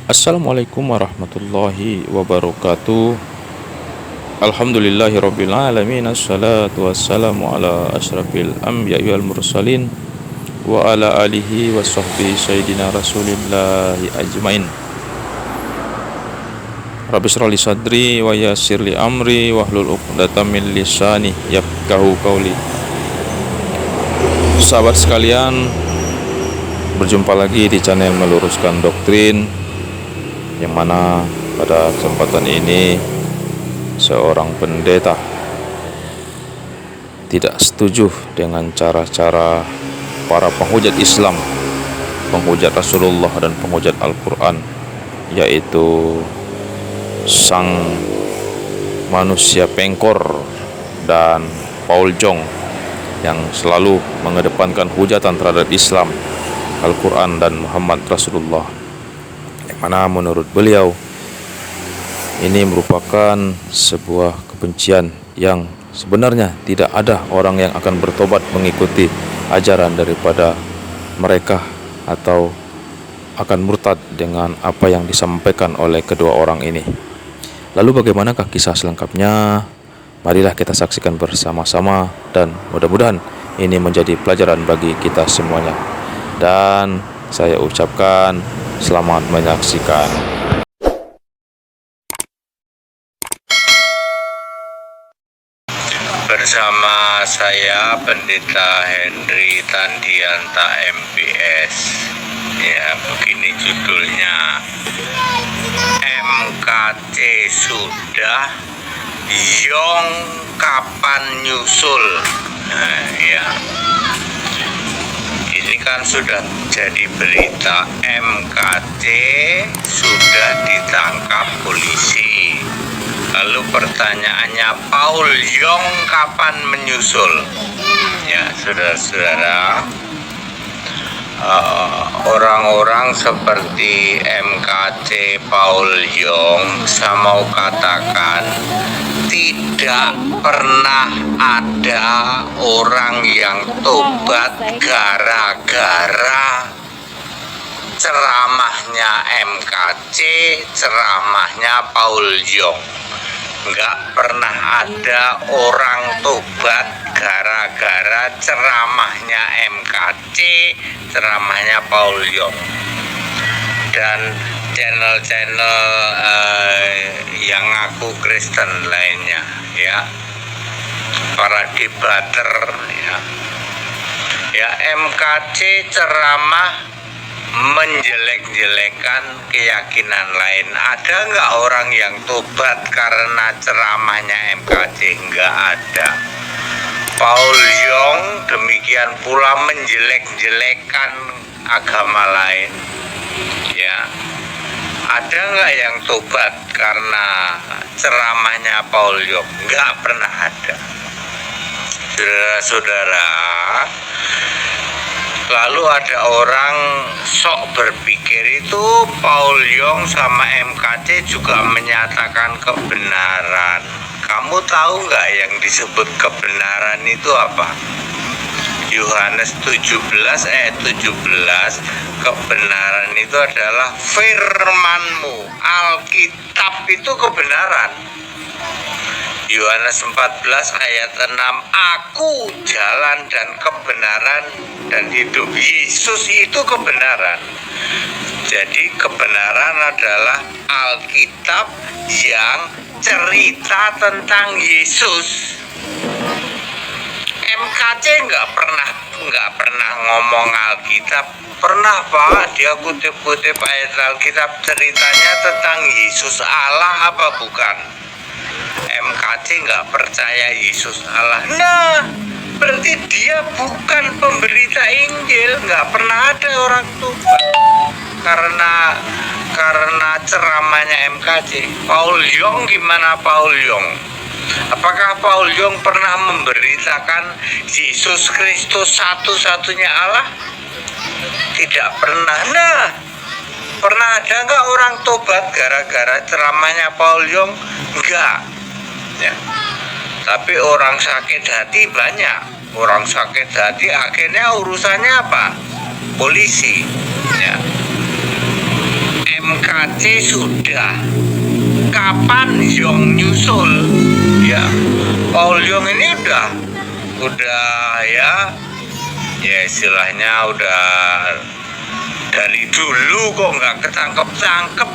Assalamualaikum warahmatullahi wabarakatuh. Alhamdulillahirabbil alamin. Assalatu wassalamu ala asyrafil anbiya'i wal mursalin wa ala alihi washabbihi sayyidina rasulillahi ajmain. Rabbi shrah li sadri wa yassir li amri wahlul 'uqdatam min lisani yafqahu qawli. Sahabat sekalian, berjumpa lagi di channel Meluruskan Doktrin, yang mana pada kesempatan ini seorang pendeta tidak setuju dengan cara-cara para penghujat Islam, penghujat Rasulullah dan penghujat Al-Quran, yaitu sang manusia pengkor dan Paul Jong yang selalu mengedepankan hujatan terhadap Islam, Al-Quran dan Muhammad Rasulullah, yang mana menurut beliau ini merupakan sebuah kebencian yang sebenarnya tidak ada orang yang akan bertobat mengikuti ajaran daripada mereka atau akan murtad dengan apa yang disampaikan oleh kedua orang ini. Lalu bagaimanakah kisah selengkapnya? Marilah kita saksikan bersama-sama, dan mudah-mudahan ini menjadi pelajaran bagi kita semuanya. Dan saya ucapkan selamat menyaksikan. Bersama saya Pendeta Henry Tandianta MPS. Ya, begini judulnya. MKC sudah, Yong kapan nyusul? Nah, ya. Ini kan sudah jadi berita, MKC sudah ditangkap polisi. Lalu pertanyaannya, Paul Yong kapan menyusul? Ya, saudara-saudara, orang-orang seperti MKC, Paul Yong, saya mau katakan tidak pernah ada orang yang tobat gara-gara ceramahnya MKC, ceramahnya Paul Yong. Nggak pernah ada orang tobat gara-gara ceramahnya MKC, ceramahnya Paul Yong. Dan channel-channel yang ngaku Kristen lainnya, ya, para debater, ya, MKC ceramah menjelek-jelekan keyakinan lain. Ada nggak orang yang tobat karena ceramahnya MKC? Nggak ada. Paul Yong demikian pula menjelek-jelekan agama lain. Ya, ada nggak yang tobat karena ceramahnya Paul Yong? Nggak pernah ada. Saudara-saudara, lalu ada orang sok berpikir itu Paul Yong sama MKC juga menyatakan kebenaran. Kamu tahu nggak yang disebut kebenaran itu apa? Yohanes 17 ayat 17, kebenaran itu adalah firman-Mu. Alkitab itu kebenaran. Yohanes 14 ayat 6, Aku jalan dan kebenaran dan hidup. Yesus itu kebenaran. Jadi kebenaran adalah Alkitab yang cerita tentang Yesus. MKC nggak pernah ngomong Alkitab. Pernah Pak, dia kutip-kutip ayat Alkitab, ceritanya tentang Yesus Allah apa bukan? MKC nggak percaya Yesus Allah. Nah, berarti dia bukan pemberita Injil. Nggak pernah ada orang tobat karena ceramahnya MKC. Paul Yong gimana Paul Yong? Apakah Paul Yong pernah memberitakan Yesus Kristus satu-satunya Allah? Tidak pernah. Nah, pernah ada nggak orang tobat gara-gara ceramahnya Paul Yong? Enggak. Ya. Tapi orang sakit hati banyak. Orang sakit hati akhirnya urusannya apa? Polisi. Ya. MK MKC sudah, kapan Yong nyusul? Ya, Paul Yong ini udah ya istilahnya udah dari dulu kok nggak ketangkep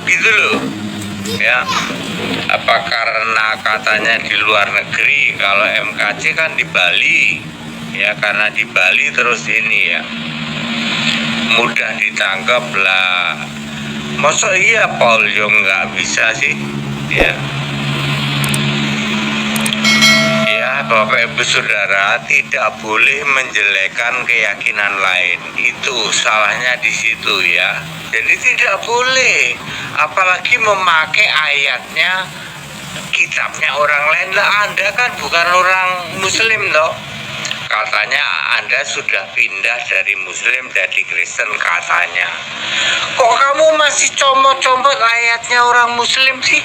gitu loh. Ya, apa karena katanya di luar negeri, kalau MKC kan di Bali, ya karena di Bali terus ini ya mudah ditangkap lah. Masa iya Paul Yong nggak bisa sih? Ya, Bapak Ibu Saudara, tidak boleh menjelekkan keyakinan lain. Itu salahnya di situ ya. Jadi tidak boleh, apalagi memakai ayatnya, kitabnya orang lain. Lah Anda kan bukan orang Muslim toh. Katanya Anda sudah pindah dari Muslim jadi Kristen katanya. Kok kamu masih comot-comot ayatnya orang Muslim sih?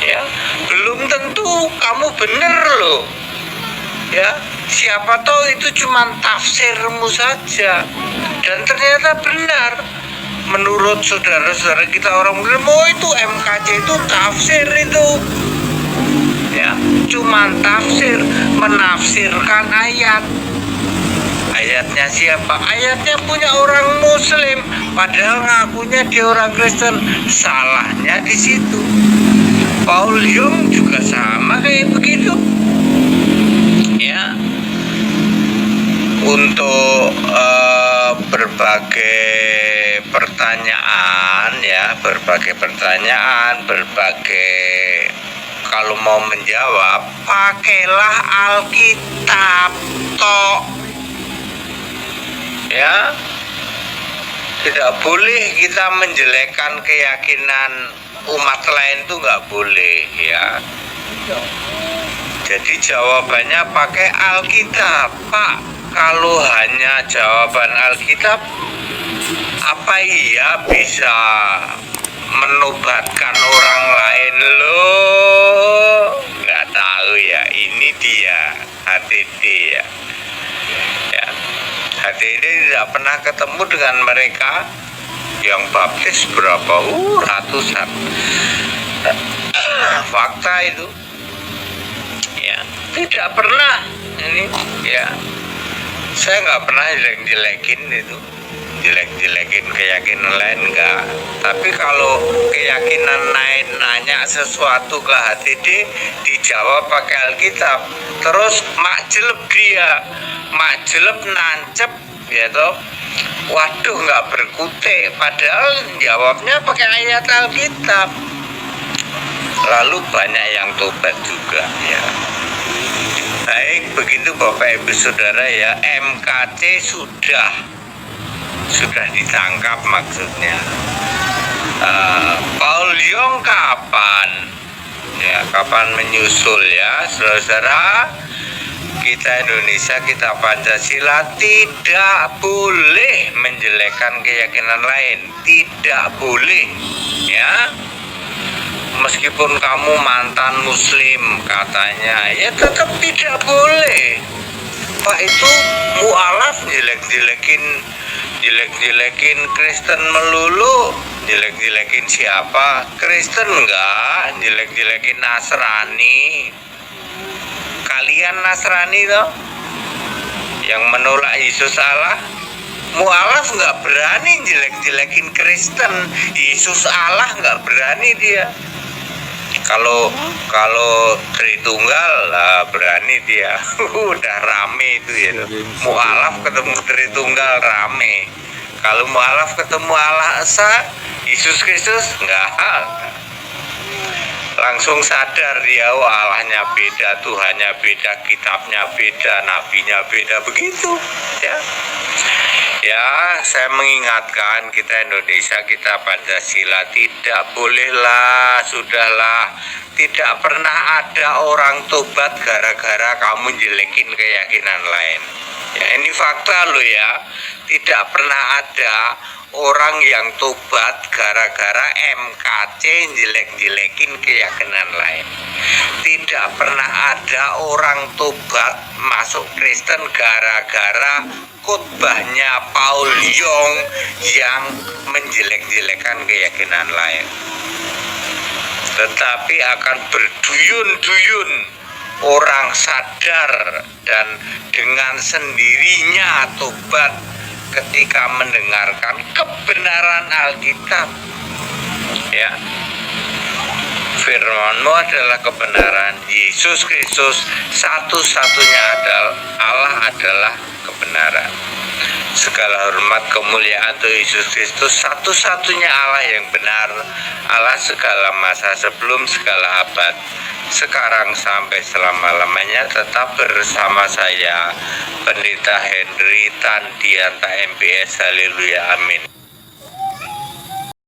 Ya, belum tentu kamu bener loh. Ya, siapa tahu itu cuma tafsirmu saja dan ternyata benar menurut saudara-saudara kita orang Muslim. Oh, itu MKC itu tafsir itu. Ya, cuma tafsir, menafsirkan ayat. Ayatnya siapa? Ayatnya punya orang Muslim, padahal ngakunya dia orang Kristen. Salahnya di situ. Paul Yong juga sama kayak begitu. Ya, untuk berbagai pertanyaan, kalau mau menjawab pakailah Alkitab toh. Ya, tidak boleh kita menjelekkan keyakinan umat lain, itu nggak boleh ya. Jadi jawabannya pakai Alkitab, Pak. Kalau hanya jawaban Alkitab, apa iya bisa menobatkan orang lain loh? Nggak tahu ya. Ini dia HTD ya. HTD tidak pernah ketemu dengan mereka yang baptis berapa? Ratusan. Fakta itu. Ya, tidak pernah ini ya. Saya nggak pernah jelek-jelekin itu, jelek-jelekin keyakinan lain enggak. Tapi kalau keyakinan lain nanya sesuatu ke HTD, dijawab pakai Alkitab. Terus makjeleb dia, makjeleb nancep ya toh. Waduh, nggak berkutik, padahal jawabnya pakai ayat Alkitab. Lalu banyak yang tobat juga ya. Baik, begitu Bapak Ibu Saudara ya. MKC sudah ditangkap maksudnya. Paul Yong kapan? Ya, kapan menyusul ya, saudara? Kita Indonesia, kita Pancasila tidak boleh menjelekkan keyakinan lain, tidak boleh ya. Meskipun kamu mantan Muslim katanya, ya tetap tidak boleh. Pak, itu mualaf jelek-jelekin Kristen melulu. Jelek-jelekin siapa? Kristen enggak, jelek-jelekin Nasrani. Kalian Nasrani toh, yang menolak Yesus Allah. Mualaf nggak berani jelek-jelekin Kristen. Yesus Allah nggak berani dia. Kalau Tritunggal lah berani dia. Udah rame itu ya. Mualaf ketemu Tritunggal rame. Kalau mualaf ketemu Allah Esa, Yesus Kristus enggak. Langsung sadar dia, oh Allahnya beda, Tuhannya beda, kitabnya beda, nabinya beda, begitu ya. Ya, saya mengingatkan kita Indonesia, kita Pancasila, tidak bolehlah, sudahlah, tidak pernah ada orang tobat gara-gara kamu jelekin keyakinan lain. Ya, ini fakta loh ya. Tidak pernah ada orang yang tobat gara-gara MKC jelek-jelekin keyakinan lain. Tidak pernah ada orang tobat masuk Kristen gara-gara khotbahnya Paul Yong yang menjelek-jelekan keyakinan lain. Tetapi akan berduyun-duyun orang sadar dan dengan sendirinya tobat ketika mendengarkan kebenaran Alkitab. Ya, firman-Mu adalah kebenaran. Yesus Kristus satu-satunya Allah adalah kebenaran. Segala hormat kemuliaan untuk Yesus Kristus, satu-satunya Allah yang benar, Allah segala masa sebelum segala abad, sekarang sampai selama-lamanya. Tetap bersama saya, Pendeta Henry Tandianta MPS. Haleluya, amin.